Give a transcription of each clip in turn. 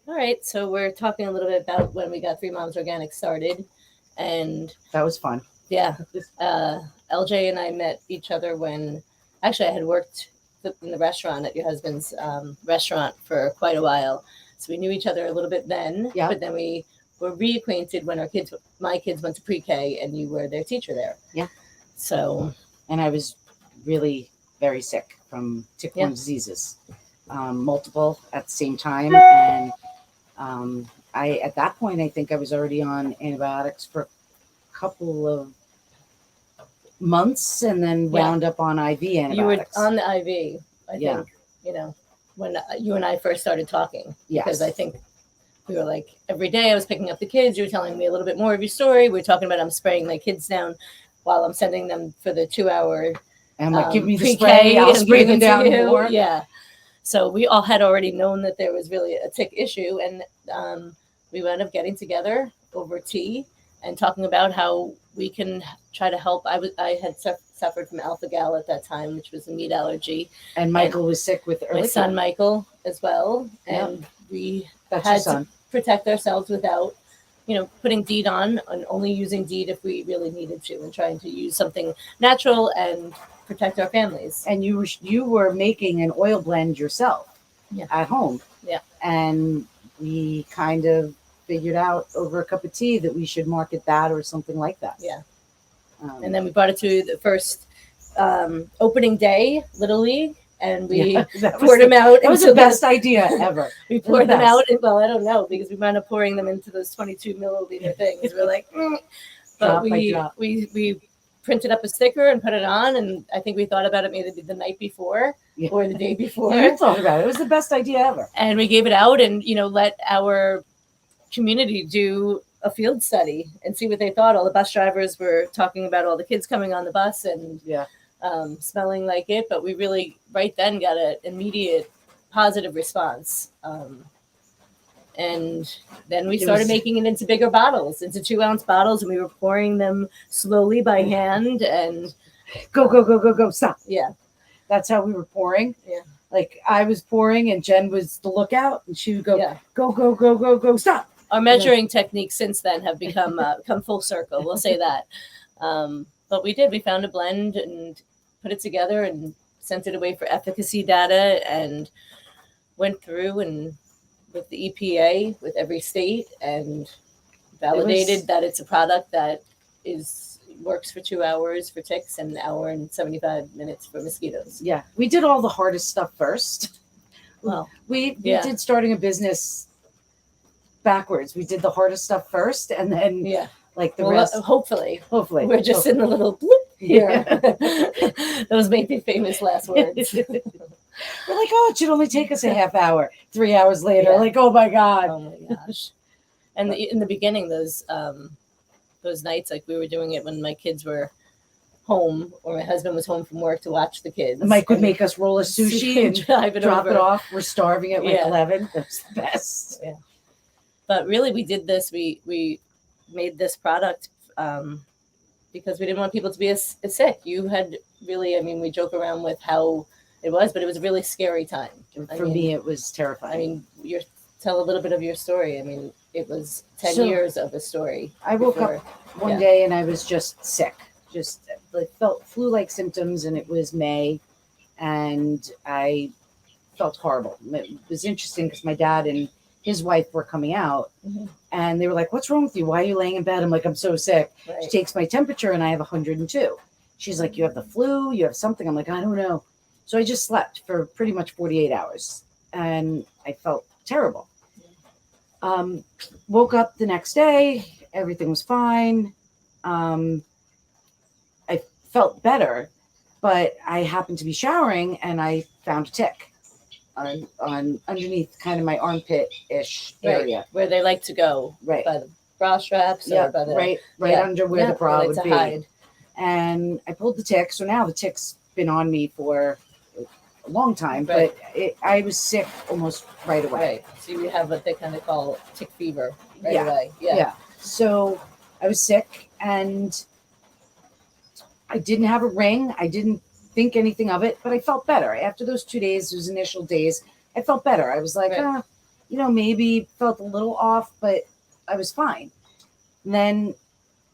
All right, so we're talking a little bit about when we got Three Moms Organic started, and That was fun. yeah, LJ and I met each other when actually I had worked in the restaurant at your husband's restaurant for quite a while, so we knew each other a little bit then. Yeah. But then we were reacquainted when my kids went to pre-K, and you were their teacher there. Yeah. So. And I was really very sick from tick-borne diseases, multiple at the same time, and I at that point I think I was already on antibiotics for a couple of months, and then wound up on IV antibiotics. You were on the IV, I think. When you and I first started talking, because I think we were like every day I was picking up the kids. You were telling me a little bit more of your story. We were talking about I'm spraying my kids down while I'm sending them for the 2-hour. And I'm like, give me the spray, I'll spray them down more. Yeah. So we all had already known that there was really a tick issue, and we wound up getting together over tea and talking about how we can try to help. I had suffered from alpha gal at that time, which was a meat allergy, and Michael was sick with my son Michael as well, and we had to protect ourselves without putting DEET on, and only using DEET if we really needed to, and trying to use something natural and protect our families. And you were making an oil blend yourself at home. Yeah. And we kind of figured out over a cup of tea that we should market that or something like that. Yeah. And then we brought it to the first opening day, Little League, and we poured them out. That was the best idea ever. We poured them out. Well, I don't know, because we wound up pouring them into those 22 milliliter things. We're like, but we printed up a sticker and put it on, and I think we thought about it maybe the night before or the day before. You thought about it. It was the best idea ever. And we gave it out, and let our community do a field study and see what they thought. All the bus drivers were talking about all the kids coming on the bus and smelling like it, but we really right then got an immediate positive response. And then we started making it into bigger bottles, into 2-ounce bottles, and we were pouring them slowly by hand. And go, stop. Yeah. That's how we were pouring. Yeah. Like I was pouring and Jen was the lookout, and she would go, stop. Our measuring techniques since then have come full circle. We'll say that. But we found a blend and put it together and sent it away for efficacy data, and went through and with the EPA, with every state, and validated that it's a product that works for 2 hours for ticks and an hour and 75 minutes for mosquitoes. Yeah. We did all the hardest stuff first. Well, we did starting a business backwards. We did the hardest stuff first, and then like the rest. Hopefully we're just in the little bloop here. Those may be famous last words. We're like, oh, it should only take us a half hour. 3 hours later, like, oh my god. Oh my gosh. And in the beginning, those nights, like we were doing it when my kids were home, or my husband was home from work to watch the kids. Mike would make us roll a sushi and drop it off. We're starving at like 11. That's the best. Yeah. But really, we did this. We made this product because we didn't want people to be as sick. You had really, we joke around with how it was, but it was a really scary time. For me, it was terrifying. Tell a little bit of your story. It was 10 years of a story. I woke up one day and I was just sick. Just like felt flu-like symptoms, and it was May, and I felt horrible. It was interesting because my dad and his wife were coming out, and they were like, "What's wrong with you? Why are you laying in bed?" I'm like, "I'm so sick." Right. She takes my temperature, and I have 102. She's like, "You have the flu? You have something?" I'm like, "I don't know." So I just slept for pretty much 48 hours, and I felt terrible. Woke up the next day, everything was fine. I felt better, but I happened to be showering and I found a tick on underneath kind of my armpit-ish area. Where they like to go. Right. By the bra straps or by the... Right under where the bra would be. Hide. And I pulled the tick, so now the tick's been on me for a long time, but I was sick almost right away. Right. So you have what they kind of call tick fever away. Yeah. So I was sick, and I didn't have a ring. I didn't think anything of it, but I felt better. After those 2 days, those initial days, I felt better. I was like, maybe felt a little off, but I was fine. And then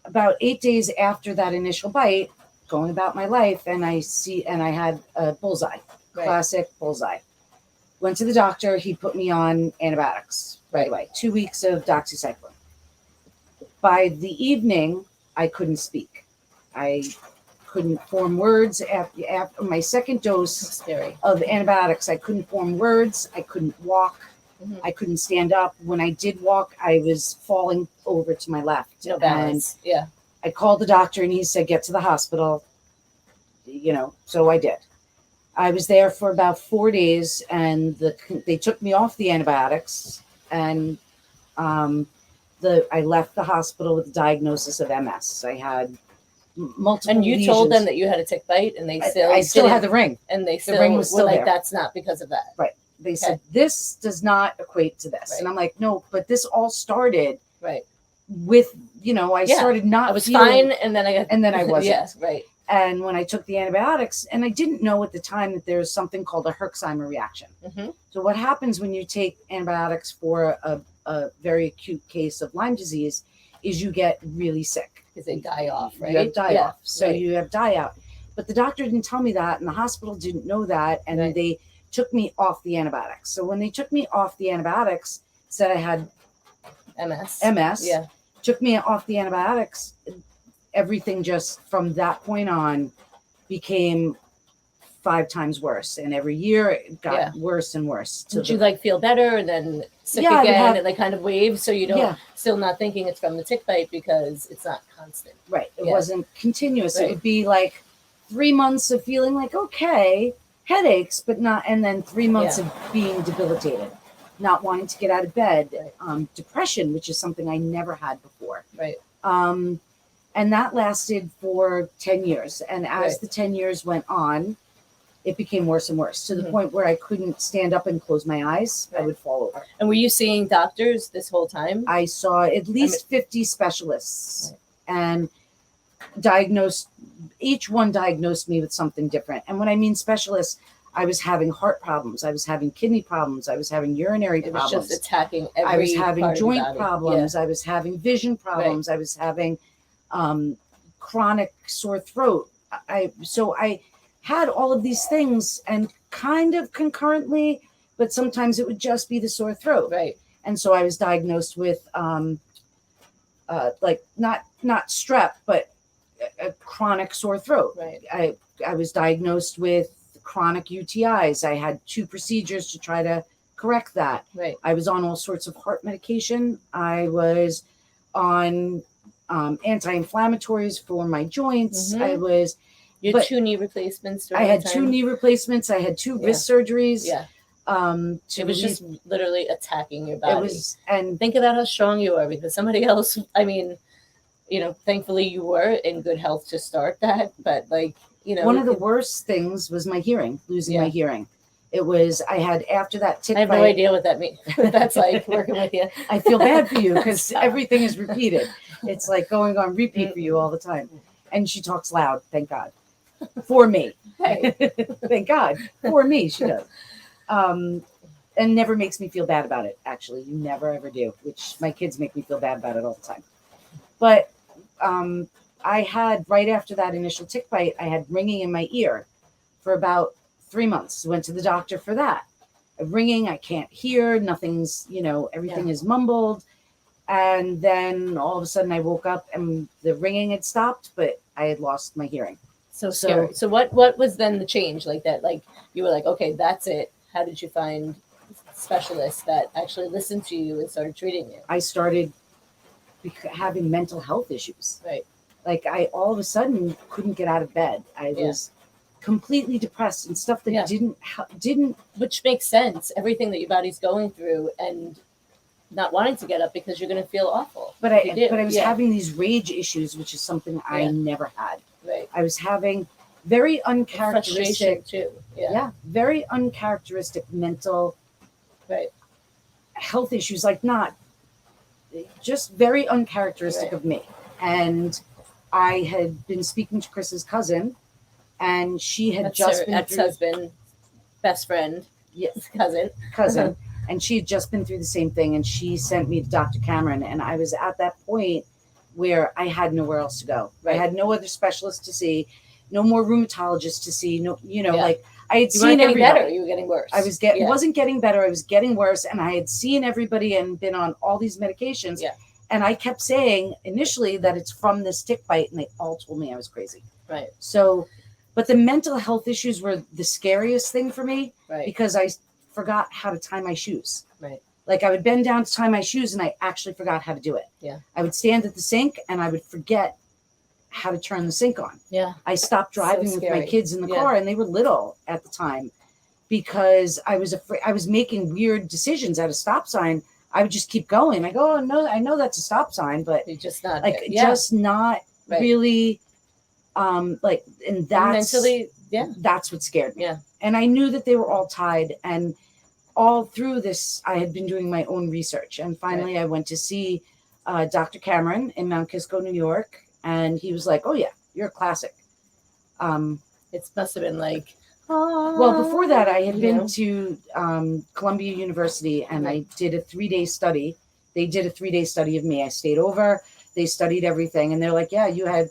about 8 days after that initial bite, going about my life, and I had a bullseye, classic bullseye. Went to the doctor. He put me on antibiotics right away. 2 weeks of doxycycline. By the evening, I couldn't speak. I couldn't form words. After my second dose of antibiotics, I couldn't form words. I couldn't walk. Mm-hmm. I couldn't stand up. When I did walk, I was falling over to my left. No balance. Yeah. I called the doctor and he said, get to the hospital. So I did. I was there for about 4 days, and they took me off the antibiotics, and I left the hospital with a diagnosis of MS. I had multiple And you lesions. told them that you had a tick bite, and they I still had the ring. And they still the ring was still were like, there. that's not because of that. Right. They said, this does not equate to this. Right. And I'm like, no, but this all started with, I started not I was feeling, fine, and then I wasn't. Yes, right. And when I took the antibiotics, and I didn't know at the time that there's something called a Herxheimer reaction. Mm-hmm. So what happens when you take antibiotics for a very acute case of Lyme disease is you get really sick. Because they die off, right? You have die off. So you have die out. But the doctor didn't tell me that, and the hospital didn't know that, and they took me off the antibiotics. So when they took me off the antibiotics, said I had MS. Yeah. Took me off the antibiotics. Everything just from that point on became 5 times worse, and every year it got worse and worse. Did you feel better and then sick again, and they kind of wave, so you don't still not thinking it's from the tick bite because it's not constant. Right. It wasn't continuous. Right. It would be like 3 months of feeling like okay, headaches, but not, and then 3 months of being debilitated, not wanting to get out of bed, depression, which is something I never had before. Right. And that lasted for 10 years. And as the 10 years went on, it became worse and worse to the point where I couldn't stand up and close my eyes. I would fall over. And were you seeing doctors this whole time? I saw at least 50 specialists and each one diagnosed me with something different. And when I mean specialists, I was having heart problems. I was having kidney problems. I was having urinary problems. It was just attacking every I was having part joint of the body. problems. I was having vision problems. I was having chronic sore throat. So I had all of these things, and kind of concurrently, but sometimes it would just be the sore throat. Right. And so I was diagnosed with not strep, but a chronic sore throat. Right. I was diagnosed with chronic UTIs. I had 2 procedures to try to correct that. Right. I was on all sorts of heart medication. I was on anti-inflammatories for my joints. Mm-hmm. You had 2 knee replacements. I had 2 knee replacements. I had 2 wrist surgeries. Yeah. It was just literally attacking your body. And think about how strong you are, because somebody else, thankfully you were in good health to start that. But one of the worst things was my hearing, losing my hearing. It was, I had, after that tick bite. I have no idea what that means. That's like working with you. I feel bad for you because everything is repeated. It's like going on repeat for you all the time. And she talks loud, thank God. For me. Hey. Thank God. For me, she does. And never makes me feel bad about it, actually. You never, ever do, which my kids make me feel bad about it all the time. But I had, right after that initial tick bite, I had ringing in my ear for about 3 months. Went to the doctor for that. Ringing, I can't hear, nothing's, everything is mumbled. And then all of a sudden I woke up and the ringing had stopped, but I had lost my hearing. So scary. So what was then the change like that? Like you were like, okay, that's it. How did you find specialists that actually listened to you and started treating you? I started having mental health issues. Right. Like I all of a sudden couldn't get out of bed. I was completely depressed and stuff that didn't. Which makes sense. Everything that your body's going through and not wanting to get up because you're going to feel awful. But I was having these rage issues, which is something I never had. Right. I was having very uncharacteristic too. Very uncharacteristic mental health issues, just very uncharacteristic of me. And I had been speaking to Chris's cousin, and she had That's her ex-husband, best friend, cousin. And she had just been through the same thing, and she sent me to Dr. Cameron. And I was at that point where I had nowhere else to go. Right. I had no other specialist to see, no more rheumatologists to see. No, like I had You seen weren't getting everybody. better. You were getting worse. I was wasn't getting better. I was getting worse, and I had seen everybody and been on all these medications. Yeah. And I kept saying initially that it's from this tick bite, and they all told me I was crazy. Right. So, but the mental health issues were the scariest thing for me, Right. because I forgot how to tie my shoes. Right. Like I would bend down to tie my shoes, and I actually forgot how to do it. Yeah. I would stand at the sink, and I would forget how to turn the sink on. Yeah. I stopped driving with my kids in the Yeah. car, and they were little at the time, because I was afraid. I was making weird decisions at a stop sign. I would just keep going. I go, oh no, I know that's a stop sign, but You're just not like just not Right. really like, and that's mentally, that's what scared me. Yeah. And I knew that they were all tied, and all through this I had been doing my own research, and finally I went to see Dr. Cameron in Mount Kisco, New York, and he was like, oh yeah, you're a classic. It must have been like, well, before that I had you been know? to Columbia University, and I did a 3-day study. They did a 3-day study of me. I stayed over, they studied everything, and they're like, yeah, you had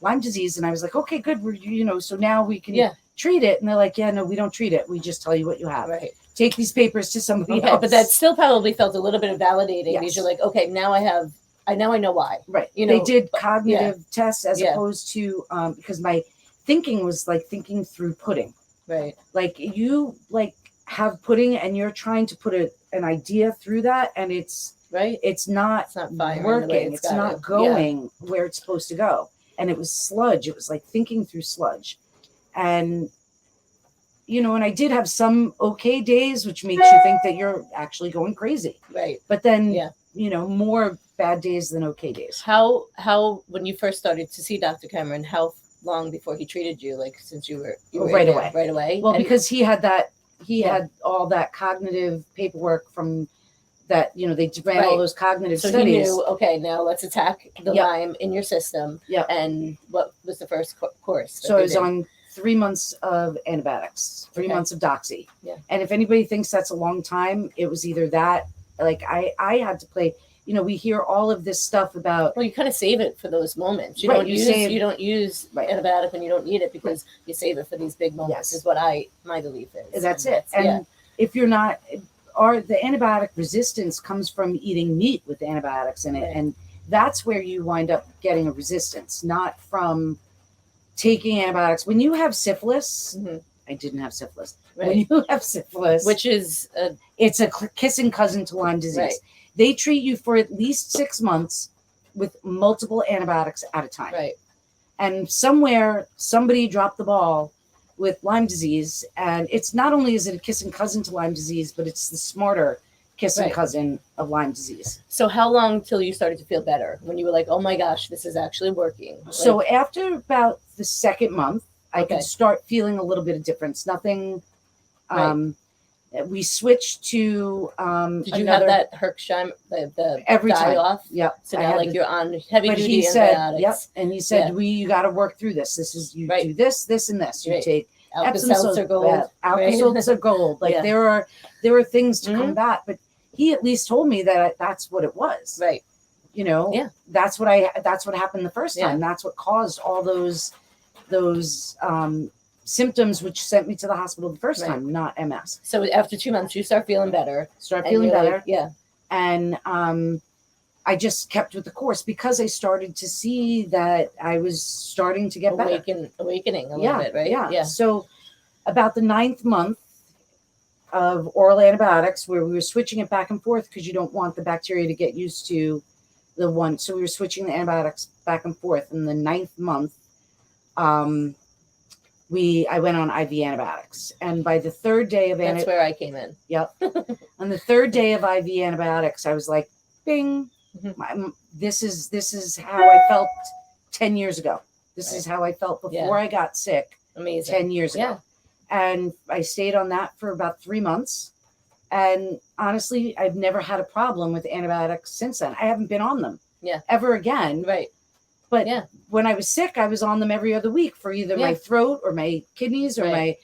Lyme disease. And I was like, okay, good. We're, so now we can treat it. And they're like, yeah, no, we don't treat it. We just tell you what you have. Right. Take these papers to somebody else. But that still probably felt a little bit of validating, Yes. because you're like, okay, now I know why. Right. You know, they did cognitive tests as Yeah. opposed to, because my thinking was like thinking through pudding. Right. Like you have pudding, and you're trying to put an idea through that, and it's Right. it's not firing the way working. It's gotta. not going where it's supposed to go. And it was sludge. It was like thinking through sludge. And, and I did have some okay days, which makes you think that you're actually going crazy. Right. But then, more bad days than okay days. How when you first started to see Dr. Cameron, how long before he treated you? Like, since you were right away. Right away. Well, because he had all that cognitive paperwork from that, they ran all those cognitive so studies. He knew, okay, now let's attack the Lyme in your system. Yeah. And what was the first course? So I was on 3 months of antibiotics, 3 months of doxy. Yeah. And if anybody thinks that's a long time, it was either that, like I had to play, we hear all of this stuff about. Well, you kind of save it for those moments. You Right, don't you use save- you don't use Right. antibiotic when you don't need it, because you save it for these big moments. Yes. Is what my belief is. That's it. And if you're not, the antibiotic resistance comes from eating meat with antibiotics in it. Right. And that's where you wind up getting a resistance, not from taking antibiotics. When you have syphilis, I didn't have syphilis. Right. When you have syphilis, Which is it's a kissing cousin to Lyme disease. Right. They treat you for at least 6 months with multiple antibiotics at a time. right. And somewhere somebody dropped the ball with Lyme disease, and it's not only is it a kissing cousin to Lyme disease, but it's the smarter kissing Right. cousin of Lyme disease. So how long till you started to feel better, when you were like, oh my gosh, this is actually working? So after about the second month, I Okay. could start feeling a little bit of difference. Nothing. Right. We switched to Did you have that Herxheimer, the every die time? off? Yep. So I now had like the- you're on heavy But duty he said, antibiotics. yep, and he said, Yeah. you got to work through this. This is you Right. do this, and this. You Right. take Alka-Seltzer Gold. Alka-Seltzer Gold. Like Yeah. there are things to Mhm. combat, but he at least told me that that's what it was. Right. Yeah. That's what happened the first time. Yeah. That's what caused all those symptoms, which sent me to the hospital the first Right. time, not MS. So after 2 months, you start feeling better. Start and feeling you're better. like, yeah. And I just kept with the course because I started to see that I was starting to get better. Awakening a little bit, right? Yeah. So about the 9th month of oral antibiotics, where we were switching it back and forth because you don't want the bacteria to get used to the one. So we were switching the antibiotics back and forth. In the 9th month, I went on IV antibiotics, and by the 3rd day of That's where I came in. Yep. On the 3rd day of IV antibiotics, I was like, bing. Mhm. This is how I felt 10 years ago. This Right. is how I felt before Yeah. I got sick Amazing. 10 years ago. Yeah. And I stayed on that for about 3 months. And honestly, I've never had a problem with antibiotics since then. I haven't been on them ever again. Right. But Yeah. when I was sick, I was on them every other week for either my throat or my kidneys or Right. my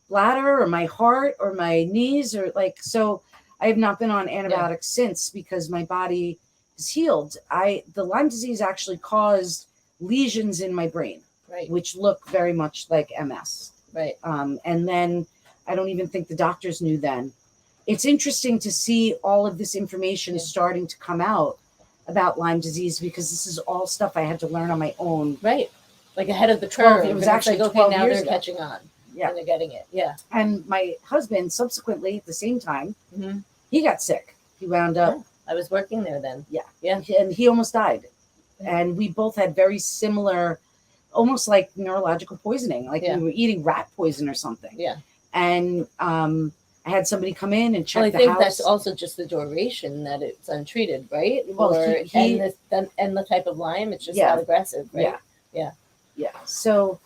bladder or my heart or my knees, or like, so I have not been on antibiotics since because my body is healed. The Lyme disease actually caused lesions in my brain, Right. which look very much like MS. Right. And then I don't even think the doctors knew then. It's interesting to see all of this information starting to come out about Lyme disease because this is all stuff I had to learn on my own. Right. Like ahead of the curve. It was actually like, 12 okay, now years they're ago. catching on. Yeah. And they're getting it. Yeah. And my husband, subsequently, at the same time, Mm-hmm. he got sick. He wound up. I was working there then. Yeah. Yeah. And he almost died. And we both had very similar, almost like neurological poisoning. Like we were eating rat poison or something. Yeah. And I had somebody come in and check I the think house. that's also just the duration that it's untreated, right? Well, and the type of Lyme, it's just not aggressive, right? Yeah. So,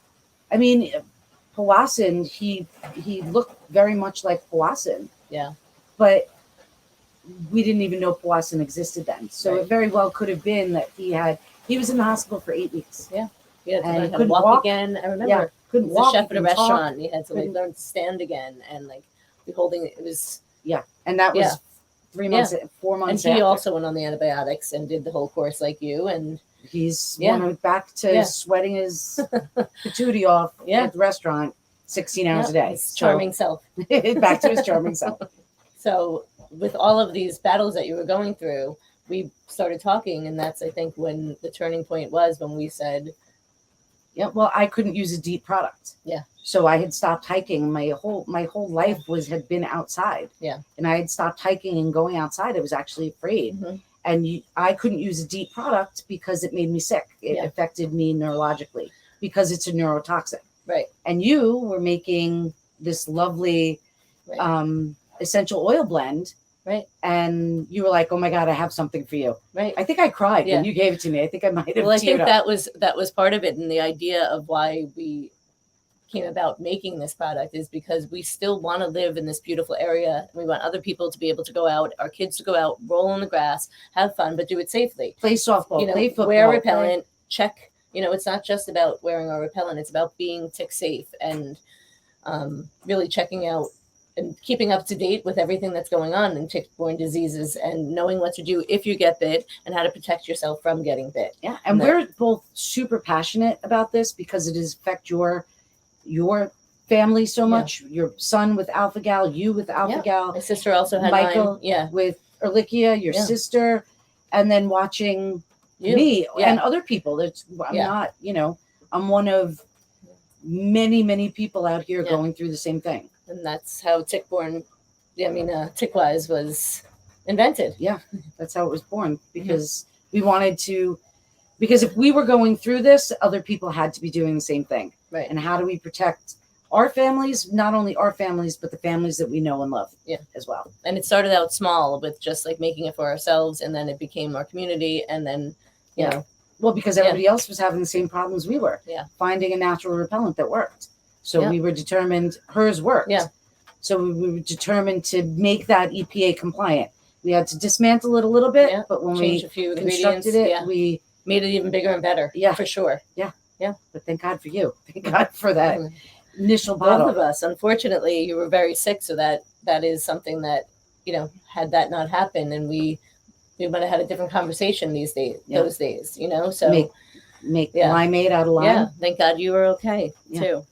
I mean, Powassan, he looked very much like Powassan. Yeah. But we didn't even know Powassan existed then. So it very well could have been that he was in the hospital for 8 weeks. Yeah. He had to And learn how to couldn't walk walk. again. I remember. Yeah, couldn't He was walk. a chef at a couldn't talk. restaurant. He had to Couldn't- learn to stand again and like be holding it. It was And that was 3 months, 4 and months he after. also went on the antibiotics and did the whole course like you. And He's back to sweating his patootie off at the restaurant 16 hours a day. His charming self. Back to his charming self. So with all of these battles that you were going through, we started talking, and that's I think when the turning point was when we said, yeah, well, I couldn't use a DEET product. Yeah. So I had stopped hiking. My whole life had been outside. Yeah. And I had stopped hiking and going outside. I was actually afraid. Mm-hmm. And I couldn't use a DEET product because it made me sick. It affected me neurologically because it's a neurotoxin. Right. And you were making this lovely essential oil blend. Right. And you were like, oh my God, I have something for you. Right. I think I cried when you gave it to me. I think I might have. Well, I think up. that was part of it. And the idea of why we came about making this product is because we still want to live in this beautiful area. We want other people to be able to go out, our kids to go out, roll in the grass, have fun, but do it safely. Play softball, play football. Wear repellent, check. It's not just about wearing our repellent. It's about being tick safe and really checking out and keeping up to date with everything that's going on in tick-borne diseases and knowing what to do if you get bit and how to protect yourself from getting bit. Yeah, and we're both super passionate about this because it does affect your family so much. Your son with alpha gal, you with alpha gal. My sister also had Michael Lyme. with Ehrlichia, your sister, and then watching me and other people. I'm not, I'm one of many, many people out here going through the same thing. And that's how tick-borne, tick-wise was invented. Yeah, that's how it was born because we wanted to, because if we were going through this, other people had to be doing the same thing. Right. And how do we protect our families, not only our families, but the families that we know and love as well. And it started out small with just like making it for ourselves, and then it became our community, and then, you know. Well, because everybody else was having the same problems we were. Yeah. Finding a natural repellent that worked. So we were determined hers worked. Yeah. So we were determined to make that EPA compliant. We had to dismantle it a little bit, but when Change we a few constructed it, we made it even bigger and better. Yeah, for sure. Yeah. Yeah. But thank God for you. Thank God for that initial bottle. Both of us. Unfortunately, you were very sick, so that is something that, had that not happened, and we might have had a different conversation those days, So make limeade out of lime. Yeah, thank God you were okay too.